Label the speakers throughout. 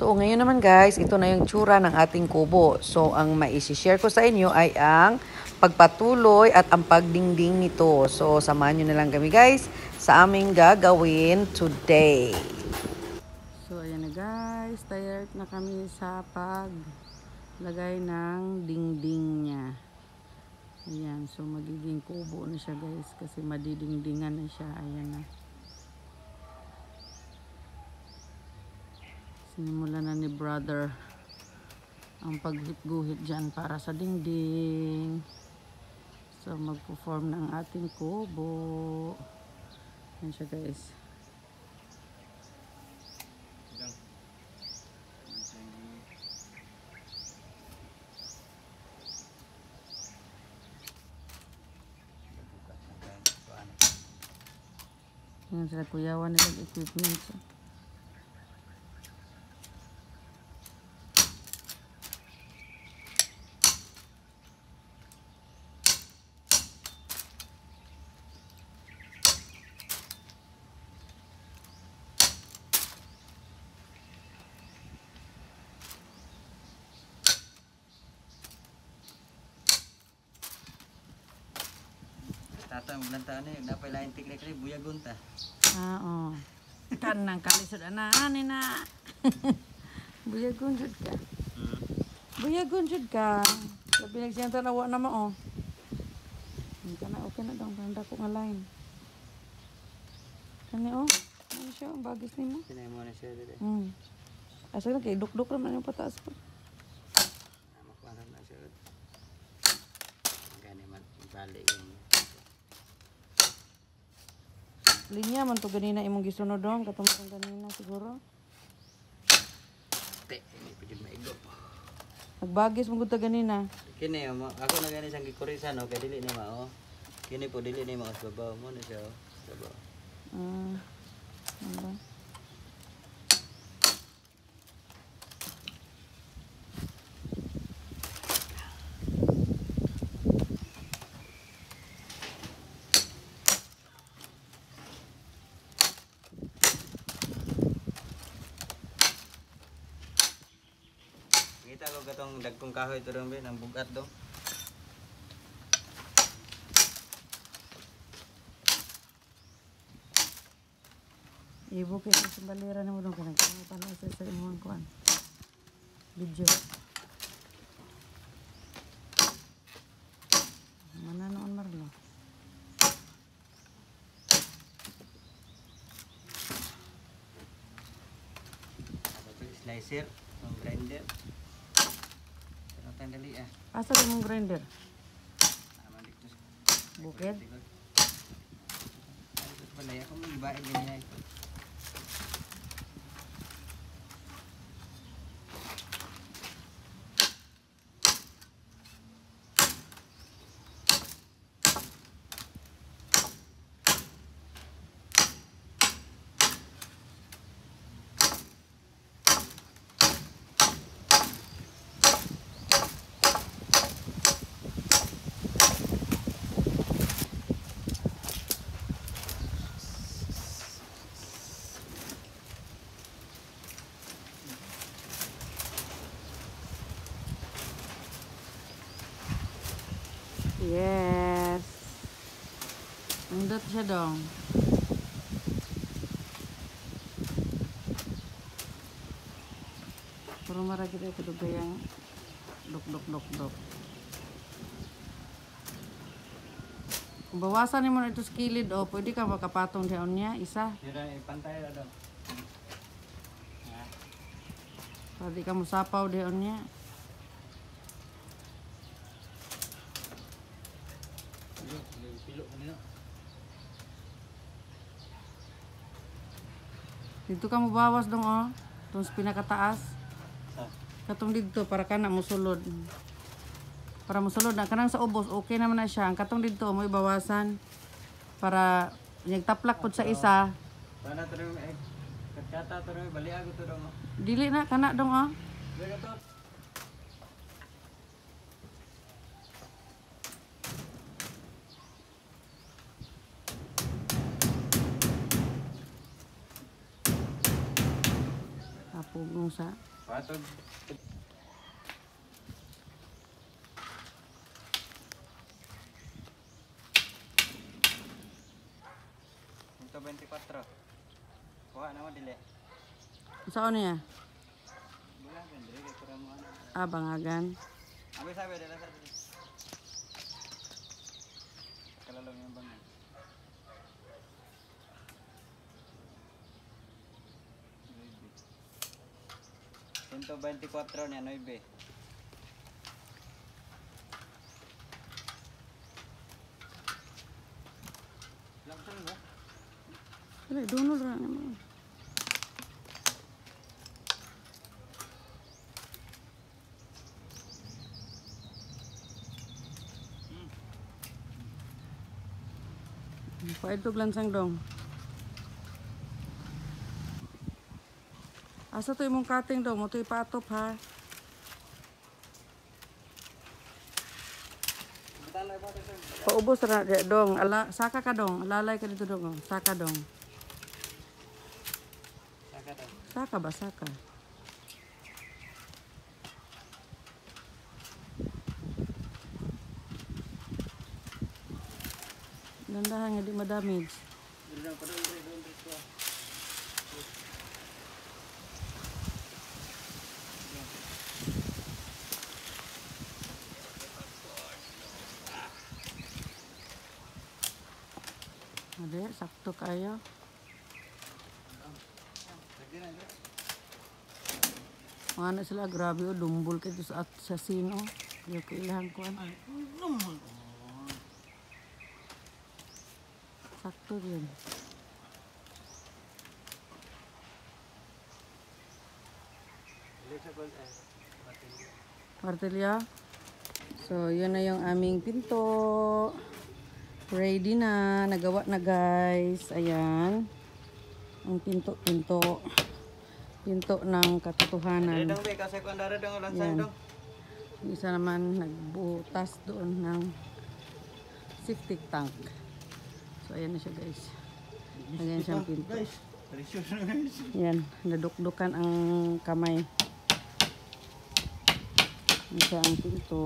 Speaker 1: So, ngayon naman guys, ito na yung tsura ng ating kubo. So, ang maisi-share ko sa inyo ay ang pagpatuloy at ang pagdingding nito. So, samahan nyo na lang kami guys sa aming gagawin today. So, ayan na guys. Tired na kami sa paglagay ng dingding niya. Ayan. So, magiging kubo na siya guys kasi madidingdingan na siya. Ayan na. Sinimulan na ni brother ang pagguhit dyan para sa dingding. So magpo-form ng ating kubo. Yan siya guys. Yan sila kuyawan nilang equipment.
Speaker 2: Tata ang lantaan eh, dapat lain tiklik ni buya gunta.
Speaker 1: Oo. Kan nang kalisod na ani na. Buyagon jud ka. Buyagon jud ka. Labi nagsenta na wa na mo. Kana okay na dong tanda ko nga line. Kani ano siya ang bagis nimo?
Speaker 2: Sinay mo na siya dito.
Speaker 1: Asa kay duk-duk naman yung pataas pa.
Speaker 2: Makuha na siya. Gani man bali yung
Speaker 1: Linya man to ganina imong gisunod dong katong ganina siguro.
Speaker 2: te, ini pwede maigo.
Speaker 1: Nagbagis mo gud ta ganina.
Speaker 2: Kini ako na gani sang gikurisan o kay dili ni mao. Kini po dili ni mao sa babaw mo na siya. Sa babaw.
Speaker 1: Ano?
Speaker 2: Kita ko gatong dagkong kahoy to dong be nang bugat do.
Speaker 1: Ibo kay sa balera na mo dong kanang panay sa imong kuan. Video. Mana noon marno.
Speaker 2: Slicer, ng grinder. Pero tandali
Speaker 1: Asa imong grinder?
Speaker 2: Aman dito.
Speaker 1: Bukid.
Speaker 2: Ito pala ako ibain ganyan.
Speaker 1: Yes. Undot siya dong. Pero maragi tayo kadugayang dok. Kung bawasan mo na ito sa kilid, pwede ka makapatong diyan niya, isa.
Speaker 2: Mira, pantay na daw.
Speaker 1: Para di ka musapaw diyan niya.
Speaker 2: Pilo kanina.
Speaker 1: Dito ka mubawas dong itong sa pinakataas. Katong dito para ka na musulod. Para musulod na kanang sa ubos okay naman na siya. Ang katong dito mo ibawasan para nagtaplak pod sa isa.
Speaker 2: Sana to rin kata to rin bali ako to dong.
Speaker 1: Dili na kana dong
Speaker 2: Dili to.
Speaker 1: Pugong sa
Speaker 2: Patog. Ito 24. Kuha na mo dili.
Speaker 1: Saan niya?
Speaker 2: Wala kan dili kay kurang mo ano.
Speaker 1: Ah, bangagan.
Speaker 2: Abi sabi dala sa dili. Kalalong yung bangay. 124 niya, 9. Langsung mo?
Speaker 1: Wala, dunol ra naman. Paidog lansang dong. Asa to imong cutting dong, mo to ipatop ha. Paubos ra dong. Ala, saka ka dong. Alalay ka dito dong. Saka dong. Saka ba saka? Gandahan nga di ma-damage. Ade, sakto kayo. Mana sila grabe o dumbol kayo sa sino. Yung kailangan ko sakto din. Martilya. So, yun na yung aming pinto. Ready na. Nagawa na guys. Ayan. Ang pinto-pinto. Pinto ng katotohanan. Ayan. Isa naman nagbutas doon ng septic tank. So, ayan na siya guys. Ayan siyang pinto. Ayan. Nadukdukan ang kamay. Ayan siya ang pinto.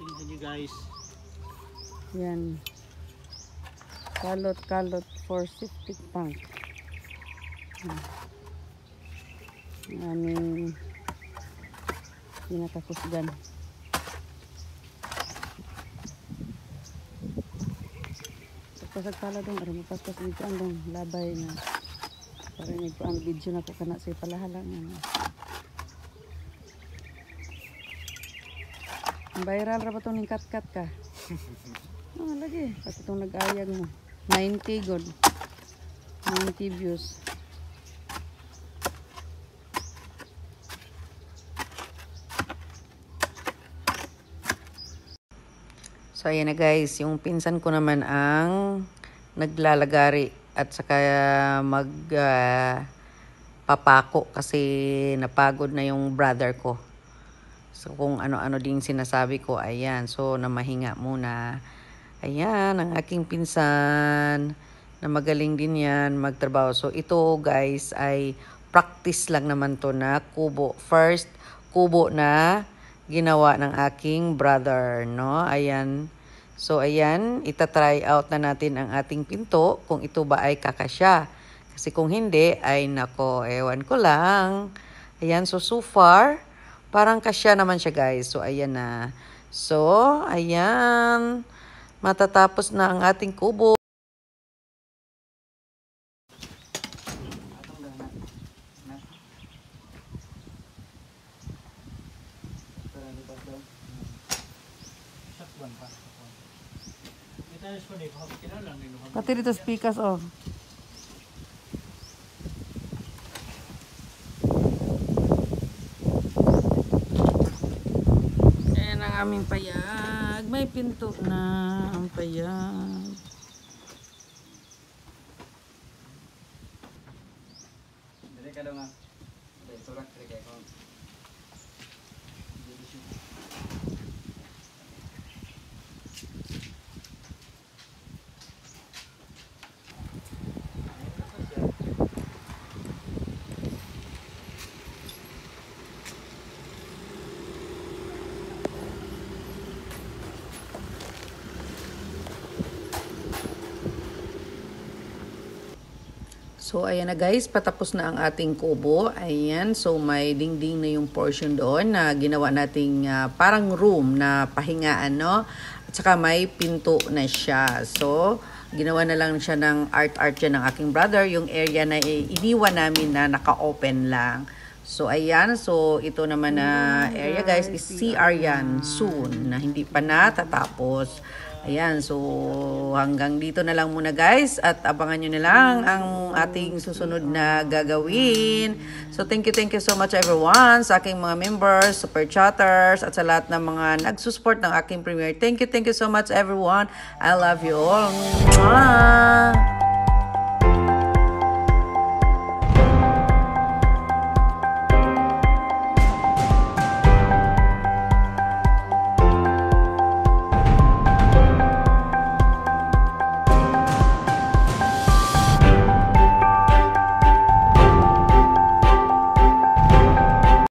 Speaker 2: Tingnan nyo guys.
Speaker 1: Yan. Kalot for septic tank. Ang aming pinakakusgan. Pagpasagpala dong, aram paspas dito ang labay na. Para nito ang video na ko kana sa palahalang. Viral ra ba itong kat-kat ka? Oh, lagi. Pati itong nag-ayag mo. 90 good. 90 views. So, ayan na guys. Yung pinsan ko naman ang naglalagari at saka papako kasi napagod na yung brother ko. So, kung ano-ano din sinasabi ko, ayan. So, namahinga muna. Ayan, ang aking pinsan na magaling din yan magtrabaho. So, ito guys ay practice lang naman to na kubo. First, kubo na ginawa ng aking brother, no? Ayan. So, ayan, itatry out na natin ang ating pinto kung ito ba ay kakasya. Kasi kung hindi, ay nako, ewan ko lang. Ayan, so far, parang kasya naman siya guys. So, ayan na. So, ayan. Matatapos na ang ating kubo. Pati dito speakers oh. Ayan ang aming payag. May pinto na ang payag.
Speaker 2: Dali ka daw nga. Tulak kay ko.
Speaker 1: So, ayan na guys, patapos na ang ating kubo. Ayan, so may dingding na yung portion doon na ginawa nating parang room na pahingaan, no? At saka may pinto na siya. So, ginawa na lang siya ng art yan ng aking brother. Yung area na iniwan namin na naka-open lang. So, ayan. So, ito naman na area guys is CR yan soon na hindi pa natatapos. Ayan, so hanggang dito na lang muna guys at abangan nyo na lang ang ating susunod na gagawin. So thank you so much everyone sa aking mga members, super chatters at sa lahat ng mga nagsusupport ng aking premiere. Thank you so much everyone. I love you all. Mwah!